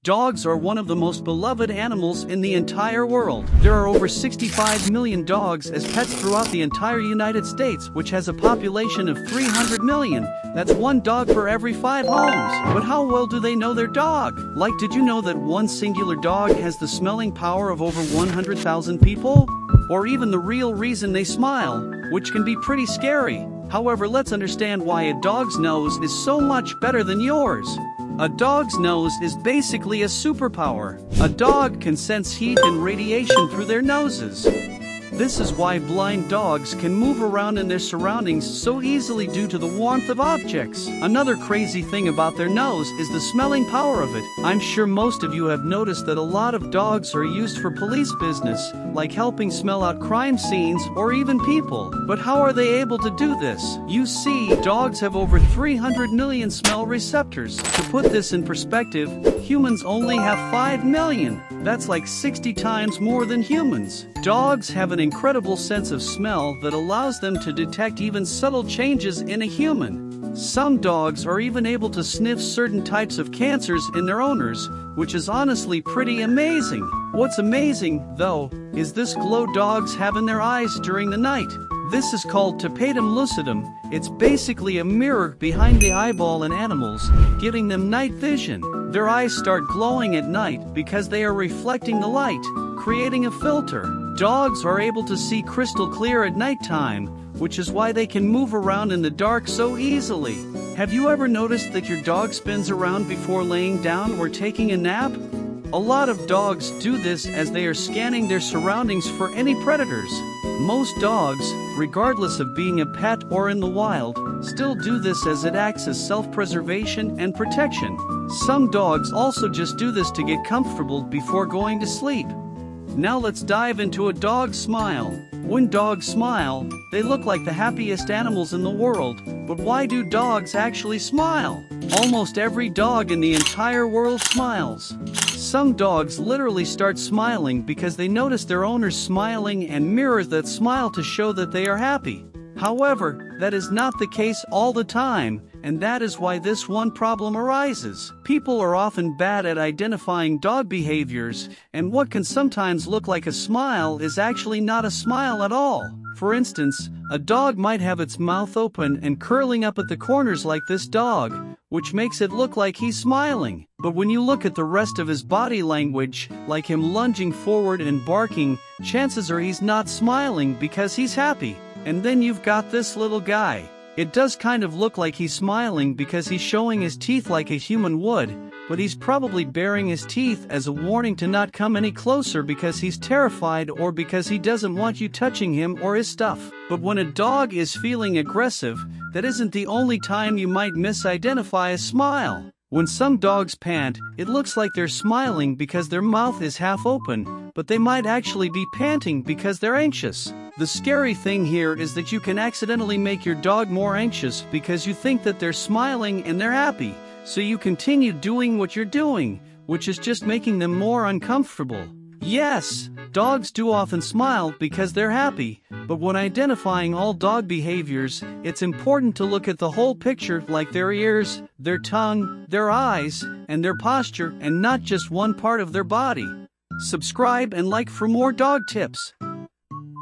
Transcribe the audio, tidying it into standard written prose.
Dogs are one of the most beloved animals in the entire world. There are over 65 million dogs as pets throughout the entire United States, which has a population of 300 million. That's one dog per every 5 homes. But how well do they know their dog? Like, did you know that one singular dog has the smelling power of over 100,000 people? Or even the real reason they smile, which can be pretty scary. However, let's understand why a dog's nose is so much better than yours. A dog's nose is basically a superpower. A dog can sense heat and radiation through their noses. This is why blind dogs can move around in their surroundings so easily due to the warmth of objects. Another crazy thing about their nose is the smelling power of it. I'm sure most of you have noticed that a lot of dogs are used for police business, like helping smell out crime scenes or even people. But how are they able to do this? You see, dogs have over 300 million smell receptors. To put this in perspective, humans only have 5 million. That's like 60 times more than humans. Dogs have an incredible sense of smell that allows them to detect even subtle changes in a human. Some dogs are even able to sniff certain types of cancers in their owners, which is honestly pretty amazing. What's amazing, though, is this glow dogs have in their eyes during the night. This is called tapetum lucidum. It's basically a mirror behind the eyeball in animals, giving them night vision. Their eyes start glowing at night because they are reflecting the light, creating a filter. Dogs are able to see crystal clear at nighttime, which is why they can move around in the dark so easily. Have you ever noticed that your dog spins around before laying down or taking a nap? A lot of dogs do this as they are scanning their surroundings for any predators. Most dogs, regardless of being a pet or in the wild, still do this as it acts as self-preservation and protection. Some dogs also just do this to get comfortable before going to sleep. Now let's dive into a dog's smile. When dogs smile, they look like the happiest animals in the world. But why do dogs actually smile? Almost every dog in the entire world smiles. Some dogs literally start smiling because they notice their owners smiling and mirror that smile to show that they are happy. However, that is not the case all the time, and that is why this one problem arises. People are often bad at identifying dog behaviors, and what can sometimes look like a smile is actually not a smile at all. For instance, a dog might have its mouth open and curling up at the corners like this dog, which makes it look like he's smiling. But when you look at the rest of his body language, like him lunging forward and barking, chances are he's not smiling because he's happy. And then you've got this little guy. It does kind of look like he's smiling because he's showing his teeth like a human would, but he's probably baring his teeth as a warning to not come any closer because he's terrified or because he doesn't want you touching him or his stuff. But when a dog is feeling aggressive, that isn't the only time you might misidentify a smile. When some dogs pant, it looks like they're smiling because their mouth is half open, but they might actually be panting because they're anxious. The scary thing here is that you can accidentally make your dog more anxious because you think that they're smiling and they're happy, so you continue doing what you're doing, which is just making them more uncomfortable. Yes, dogs do often smile because they're happy, but when identifying all dog behaviors, it's important to look at the whole picture, like their ears, their tongue, their eyes, and their posture, and not just one part of their body. Subscribe and like for more dog tips.